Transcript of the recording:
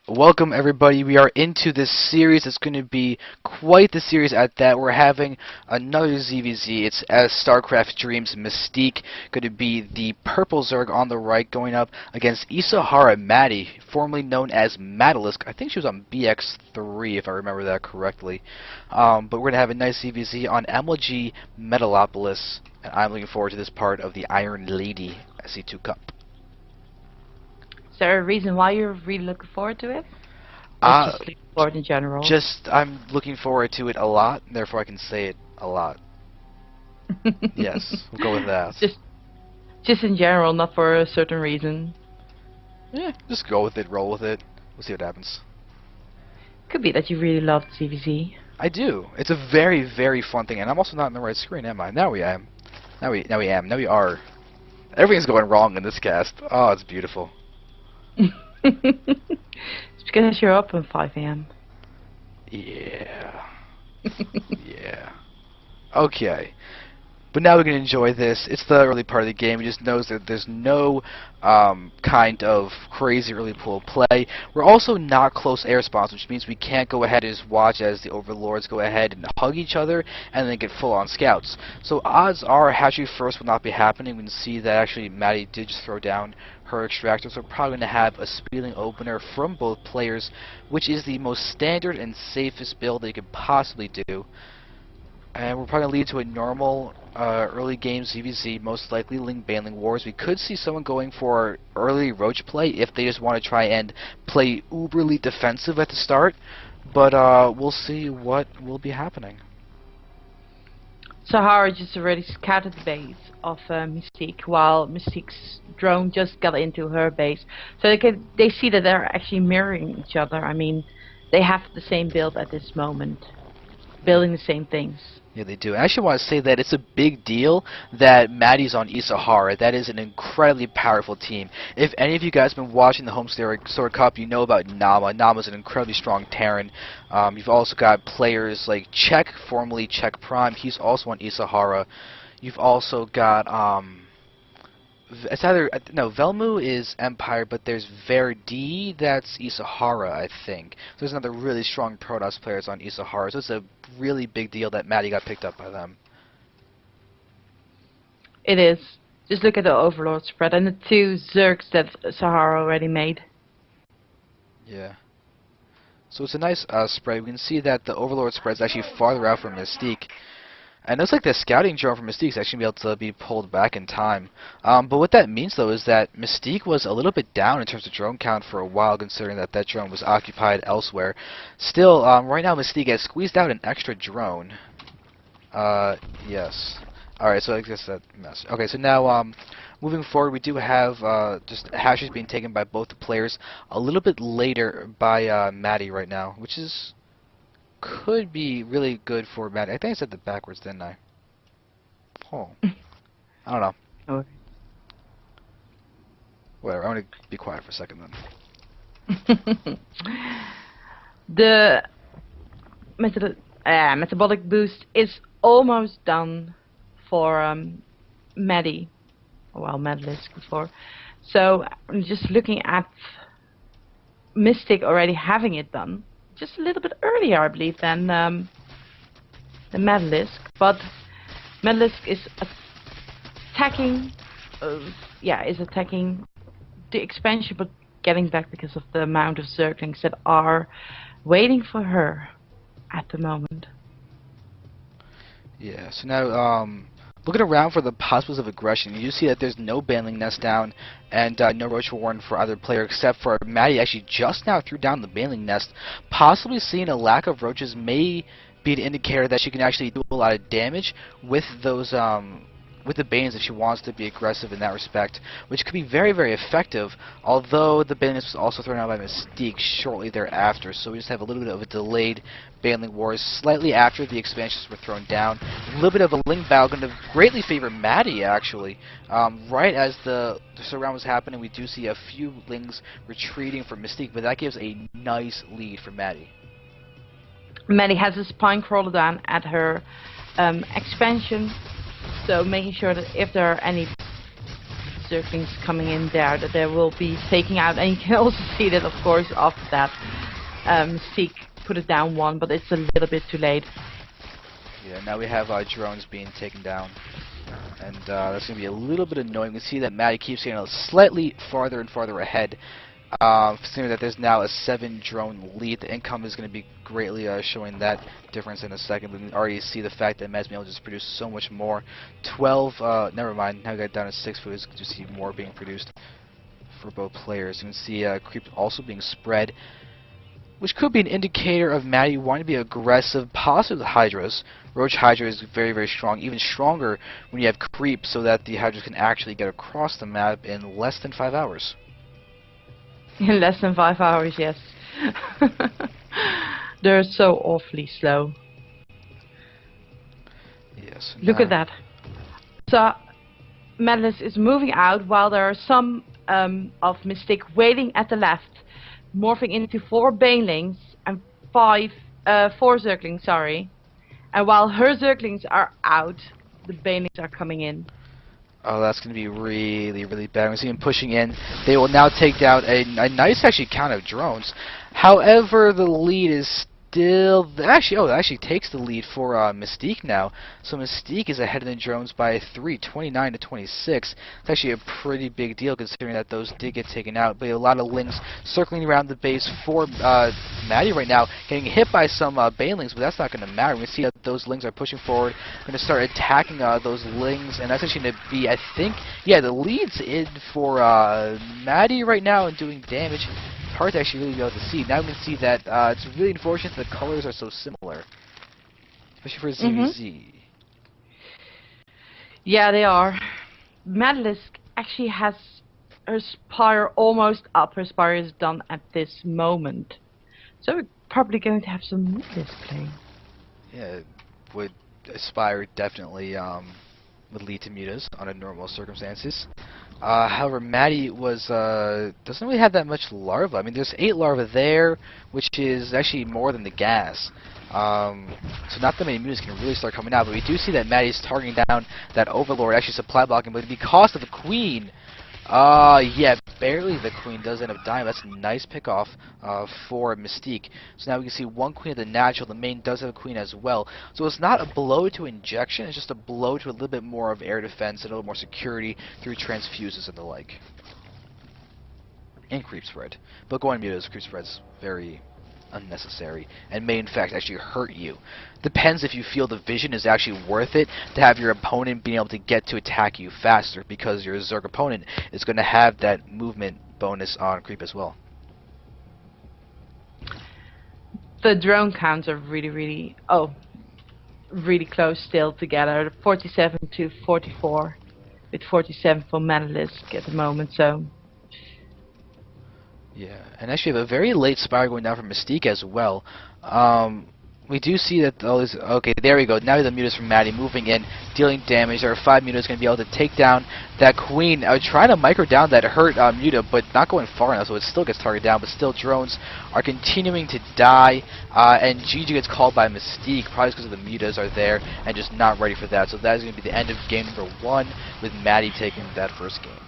Welcome everybody. We are into this series. It's going to be quite the series at that. We're having another ZVZ. It's as StarCraft Dreams Mystique. Going to be the purple Zerg on the right going up against eSahara.Madde, formerly known as Metalopolis. I think she was on BX3 if I remember that correctly. But we're going to have a nice ZVZ on MLG Metalopolis. And I'm looking forward to this part of the Iron Lady SC2 Cup. Is there a reason why you're really looking forward to it? Or just looking forward in general? Just, I'm looking forward to it a lot, therefore I can say it a lot. Yes, we'll go with that. Just in general, not for a certain reason. Yeah, just go with it, roll with it. We'll see what happens. Could be that you really love CVZ. I do. It's a very, very fun thing, and I'm also not in the right screen, am I? Now we am. Now we are. Everything's going wrong in this cast. Oh, it's beautiful. It's because you're up at 5 AM. Yeah. Yeah. Okay. But now we can enjoy this. It's the early part of the game. It just knows that there's no kind of crazy early pool play. We're also not close air spawns, which means we can't go ahead and just watch as the overlords go ahead and hug each other and then get full-on scouts. So odds are hatchery first will not be happening. We can see that actually Madde did just throw down her extractor, so we're probably going to have a speeding opener from both players, which is the most standard and safest build that you could possibly do. And we're probably going to lead to a normal early game ZVZ, most likely Ling Banling Wars. We could see someone going for early Roach play if they just want to try and play uberly defensive at the start. But we'll see what will be happening. Sahara just already scouted the base of Mystique, while Mystique's drone just got into her base. So they see that they're actually mirroring each other. I mean, they have the same build at this moment, building the same things. Yeah, they do. I actually want to say that it's a big deal that Madde's on eSahara. That is an incredibly powerful team. If any of you guys have been watching the Home Store Cup, you know about Nama. Nama's an incredibly strong Terran. You've also got players like Czech, formerly Czech Prime. He's also on eSahara. You've also got it's either no, Velmu is Empire, but there's Verdi that's eSahara, I think. So there's another really strong Protoss players on eSahara. So it's a really big deal that Madde got picked up by them. It is. Just look at the Overlord spread and the 2 Zergs that Sahara already made. Yeah. So it's a nice spread. We can see that the Overlord spread is actually farther out from Mystique. And it looks like the scouting drone from Mystique is actually going to be able to be pulled back in time. But what that means, though, is that Mystique was a little bit down in terms of drone count for a while, considering that that drone was occupied elsewhere. Still, right now Mystique has squeezed out an extra drone. Yes. Alright, so I guess that mess. Okay, so now, moving forward, we do have just hashes being taken by both the players a little bit later by Madde right now, which is could be really good for Madde. I think I said that backwards, didn't I? Oh. I don't know. Okay. Whatever, I'm going to be quiet for a second then. The metabolic boost is almost done for Madde. Well, Metalisk before. So I'm just looking at Mystique already having it done. Just a little bit earlier, I believe, than the Metalisk. But Metalisk is attacking. Is attacking the expansion, but getting back because of the amount of Zerglings that are waiting for her at the moment. Yeah. So now, looking around for the possibilities of aggression, you see that there's no Banling Nest down and no Roach Warren for either player except for Madde. Actually just now threw down the Banling Nest. Possibly seeing a lack of roaches may be an indicator that she can actually do a lot of damage with those with the Banes if she wants to be aggressive in that respect, which could be very, very effective, although the Banling Nest was also thrown out by Mystique shortly thereafter, so we just have a little bit of a delayed Banling Wars slightly after the expansions were thrown down. A little bit of a Ling Bao going to greatly favor Madde, actually. Right as the surround was happening, we do see a few Lings retreating from Mystique, but that gives a nice lead for Madde. Madde has a spine crawler down at her expansion, so making sure that if there are any Zerglings coming in there that they will be taking out, and you can also see that, of course, after that, Mystique put it down one, but it's a little bit too late. Yeah, now we have drones being taken down, and that's going to be a little bit annoying. We see that Maddie keeps getting slightly farther and farther ahead. Considering that there's now a 7 drone lead, the income is going to be greatly showing that difference in a second. We can already see the fact that Maddie's been able to just produce so much more. 12, never mind, now we got down to 6, but we just see more being produced for both players. You can see creep also being spread, which could be an indicator of Maddie wanting to be aggressive, possibly with Hydras. Roach Hydra is very, very strong, even stronger when you have creep, so that the Hydras can actually get across the map in less than 5 hours. In less than 5 hours, yes. They're so awfully slow. Yes. Look at that. So, Metalopolis is moving out while there are some of Mystique waiting at the left, morphing into 4 banelings and 4 Zerglings, sorry. And while her Zerglings are out, the banelings are coming in. Oh, that's going to be really, really bad. We see them pushing in. They will now take down a nice, actually, count of drones. However, the lead is still... Actually, it actually takes the lead for Mystique now. So Mystique is ahead of the drones by 3, 29 to 26. It's actually a pretty big deal considering that those did get taken out. But a lot of lings circling around the base for Maddie right now, getting hit by some banelings, but that's not going to matter. We see that those lings are pushing forward, going to start attacking those lings, and that's actually going to be, I think, yeah, the lead's in for Maddie right now and doing damage. It's hard to actually really be able to see. Now we can see that it's really unfortunate the colors are so similar, especially for ZVZ. Yeah, they are. Metalopolis actually has her spire almost up. Her spire is done at this moment. So we're probably going to have some Metalopolis playing. Yeah, would Aspire definitely would lead to mutas under normal circumstances. However, Maddie was doesn't really have that much larva. I mean, there's 8 larvae there, which is actually more than the gas. So not that many mutas can really start coming out, but we do see that Maddie's targeting down that Overlord, actually supply blocking, but because of the Queen, yeah, barely the Queen does end up dying. That's a nice pickoff for Mystique. So now we can see 1 Queen of the natural. The main does have a Queen as well. So it's not a blow to injection, it's just a blow to a little bit more of air defense and a little more security through transfuses and the like. And creep spread. But going mutas, creep spread's very unnecessary and may in fact actually hurt you. Depends if you feel the vision is actually worth it to have your opponent being able to get to attack you faster, because your Zerg opponent is going to have that movement bonus on creep as well. The drone counts are really close still together. 47 to 44, with 47 for Metalopolis at the moment. So yeah, and actually have a very late spire going down from Mystique as well. We do see that all these... Okay, there we go. Now the mutas from Maddie moving in, dealing damage. There are 5 mutas going to be able to take down that Queen. I was trying to micro down that hurt muta, but not going far enough, so it still gets targeted down. But still, drones are continuing to die, and GG gets called by Mystique, probably because of the mutas are there and just not ready for that. So that is going to be the end of game number 1, with Maddie taking that first game.